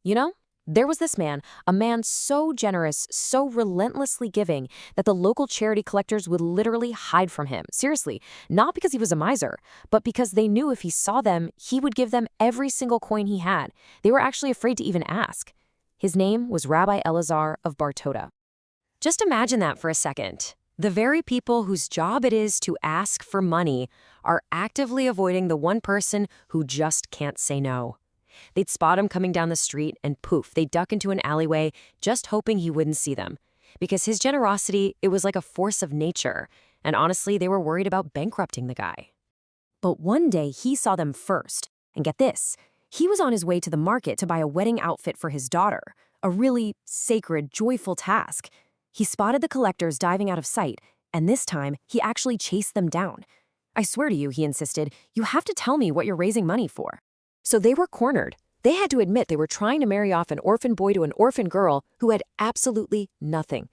You know, there was this man, a man so generous, so relentlessly giving, that the local charity collectors would literally hide from him. Seriously, not because he was a miser, but because they knew if he saw them, he would give them every single coin he had. They were actually afraid to even ask. His name was Rabbi Elazar of Bartota. Just imagine that for a second. The very people whose job it is to ask for money are actively avoiding the one person who just can't say no. They'd spot him coming down the street and poof, they'd duck into an alleyway just hoping he wouldn't see them. Because his generosity, it was like a force of nature. And honestly, they were worried about bankrupting the guy. But one day he saw them first. And get this, he was on his way to the market to buy a wedding outfit for his daughter. A really sacred, joyful task. He spotted the collectors diving out of sight, and this time he actually chased them down. I swear to you, he insisted, you have to tell me what you're raising money for. So they were cornered. They had to admit they were trying to marry off an orphan boy to an orphan girl who had absolutely nothing.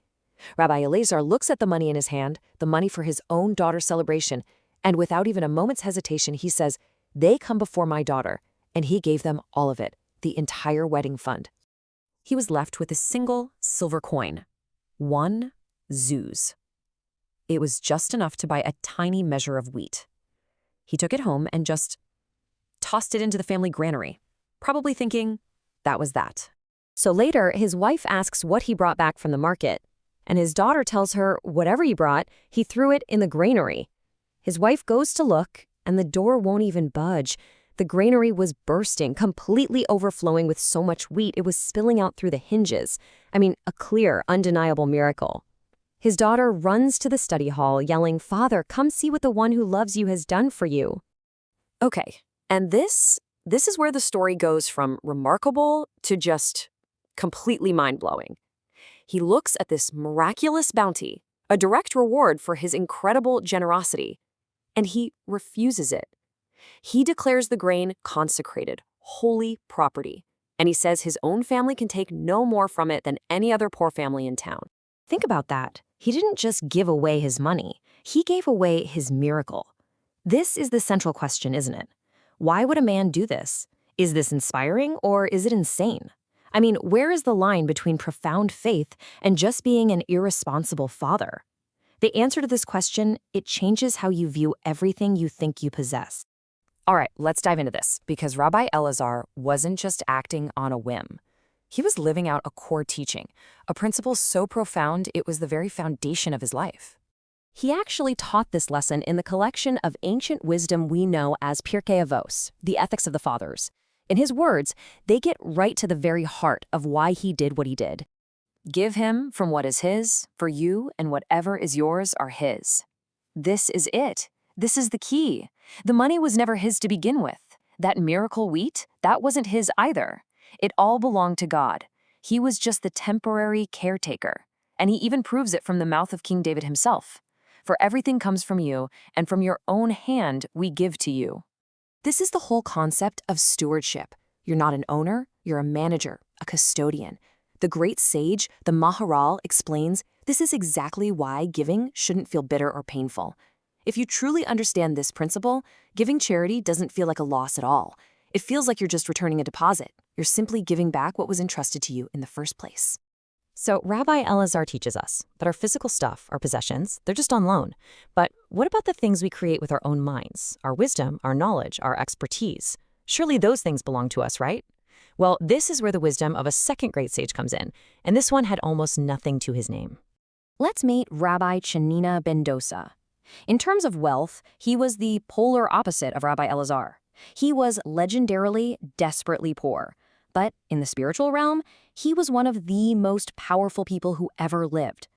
Rabbi Elazar looks at the money in his hand, the money for his own daughter's celebration, and without even a moment's hesitation, he says, they come before my daughter, and he gave them all of it, the entire wedding fund. He was left with a single silver coin. 1 zuz. It was just enough to buy a tiny measure of wheat. He took it home and just tossed it into the family granary, probably thinking that was that. So later, his wife asks what he brought back from the market, and his daughter tells her whatever he brought, he threw it in the granary. His wife goes to look, and the door won't even budge. The granary was bursting, completely overflowing with so much wheat it was spilling out through the hinges. I mean, a clear, undeniable miracle. His daughter runs to the study hall, yelling, "Father, come see what the one who loves you has done for you." Okay, and this is where the story goes from remarkable to just completely mind-blowing. He looks at this miraculous bounty, a direct reward for his incredible generosity, and he refuses it. He declares the grain consecrated, holy property, and he says his own family can take no more from it than any other poor family in town. Think about that. He didn't just give away his money. He gave away his miracle. This is the central question, isn't it? Why would a man do this? Is this inspiring or is it insane? I mean, where is the line between profound faith and just being an irresponsible father? The answer to this question, it changes how you view everything you think you possess. All right, let's dive into this, because Rabbi Elazar wasn't just acting on a whim. He was living out a core teaching, a principle so profound it was the very foundation of his life. He actually taught this lesson in the collection of ancient wisdom we know as Pirkei Avos, the ethics of the fathers. In his words, they get right to the very heart of why he did what he did. Give him from what is his, for you and whatever is yours are his. This is it. This is the key. The money was never his to begin with. That miracle wheat, that wasn't his either. It all belonged to God. He was just the temporary caretaker. And he even proves it from the mouth of King David himself. For everything comes from you, and from your own hand we give to you. This is the whole concept of stewardship. You're not an owner, you're a manager, a custodian. The great sage, the Maharal, explains this is exactly why giving shouldn't feel bitter or painful. If you truly understand this principle, giving charity doesn't feel like a loss at all. It feels like you're just returning a deposit. You're simply giving back what was entrusted to you in the first place. So Rabbi Elazar teaches us that our physical stuff, our possessions, they're just on loan. But what about the things we create with our own minds? Our wisdom, our knowledge, our expertise? Surely those things belong to us, right? Well, this is where the wisdom of a second great sage comes in, and this one had almost nothing to his name. Let's meet Rabbi Chanina ben Dosa. In terms of wealth, he was the polar opposite of Rabbi Elazar. He was legendarily, desperately poor. But in the spiritual realm, he was one of the most powerful people who ever lived.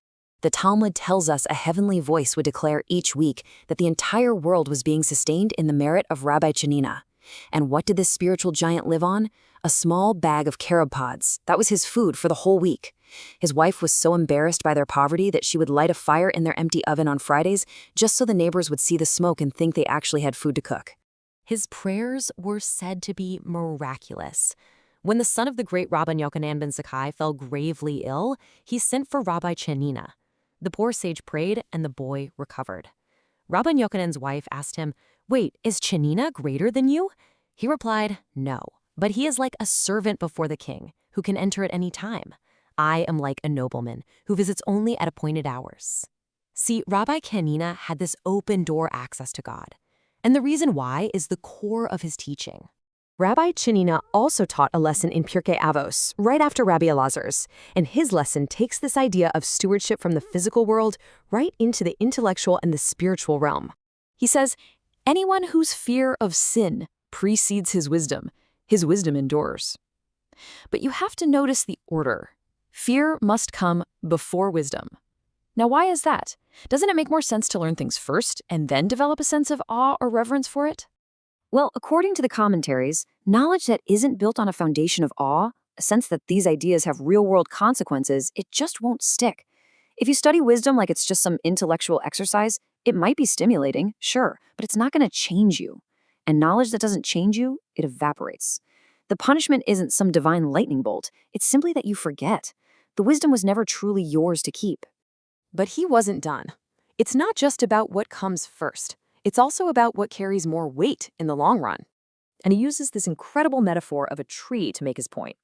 The Talmud tells us a heavenly voice would declare each week that the entire world was being sustained in the merit of Rabbi Chanina. And what did this spiritual giant live on? A small bag of carob pods. That was his food for the whole week. His wife was so embarrassed by their poverty that she would light a fire in their empty oven on Fridays just so the neighbors would see the smoke and think they actually had food to cook. His prayers were said to be miraculous. When the son of the great Rabbi Yochanan ben Zakkai fell gravely ill, he sent for Rabbi Chanina. The poor sage prayed, and the boy recovered. Rabbi Yochanan's wife asked him, "Wait, is Chanina greater than you?" He replied, "No, but he is like a servant before the king. who can enter at any time. I am like a nobleman who visits only at appointed hours. See, Rabbi Chanina had this open-door access to God. And the reason why is the core of his teaching. Rabbi Chanina also taught a lesson in Pirkei Avos, right after Rabbi Elazar's, and his lesson takes this idea of stewardship from the physical world right into the intellectual and the spiritual realm. He says, anyone whose fear of sin precedes his wisdom endures. But you have to notice the order. Fear must come before wisdom. Now, why is that? Doesn't it make more sense to learn things first and then develop a sense of awe or reverence for it? Well, according to the commentaries, knowledge that isn't built on a foundation of awe, a sense that these ideas have real-world consequences, it just won't stick. If you study wisdom like it's just some intellectual exercise, it might be stimulating, sure, but it's not going to change you. And knowledge that doesn't change you, it evaporates. The punishment isn't some divine lightning bolt. It's simply that you forget. The wisdom was never truly yours to keep. But he wasn't done. It's not just about what comes first. It's also about what carries more weight in the long run. And he uses this incredible metaphor of a tree to make his point.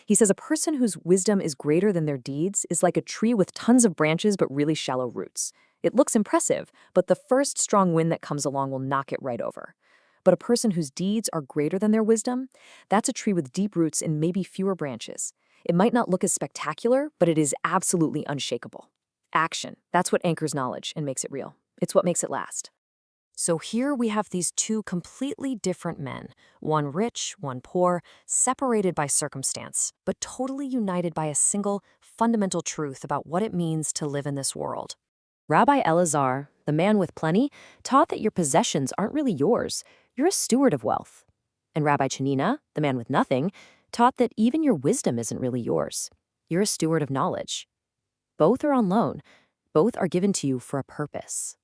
He says a person whose wisdom is greater than their deeds is like a tree with tons of branches but really shallow roots. It looks impressive, but the first strong wind that comes along will knock it right over. But a person whose deeds are greater than their wisdom, that's a tree with deep roots and maybe fewer branches. It might not look as spectacular, but it is absolutely unshakable. Action, that's what anchors knowledge and makes it real. It's what makes it last. So here we have these two completely different men, one rich, one poor, separated by circumstance, but totally united by a single, fundamental truth about what it means to live in this world. Rabbi Elazar, the man with plenty, taught that your possessions aren't really yours. You're a steward of wealth. And Rabbi Chanina, the man with nothing, taught that even your wisdom isn't really yours. You're a steward of knowledge. Both are on loan. Both are given to you for a purpose.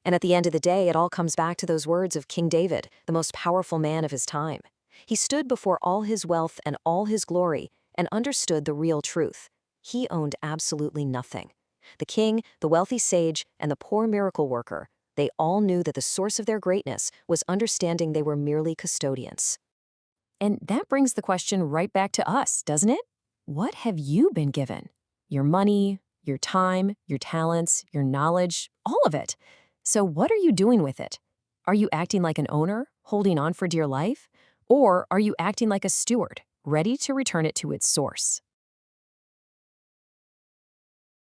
And at the end of the day, it all comes back to those words of King David, the most powerful man of his time. He stood before all his wealth and all his glory and understood the real truth. He owned absolutely nothing. The king, the wealthy sage, and the poor miracle worker, they all knew that the source of their greatness was understanding they were merely custodians. And that brings the question right back to us, doesn't it? What have you been given? Your money, your time, your talents, your knowledge, all of it. So what are you doing with it? Are you acting like an owner, holding on for dear life? Or are you acting like a steward, ready to return it to its source?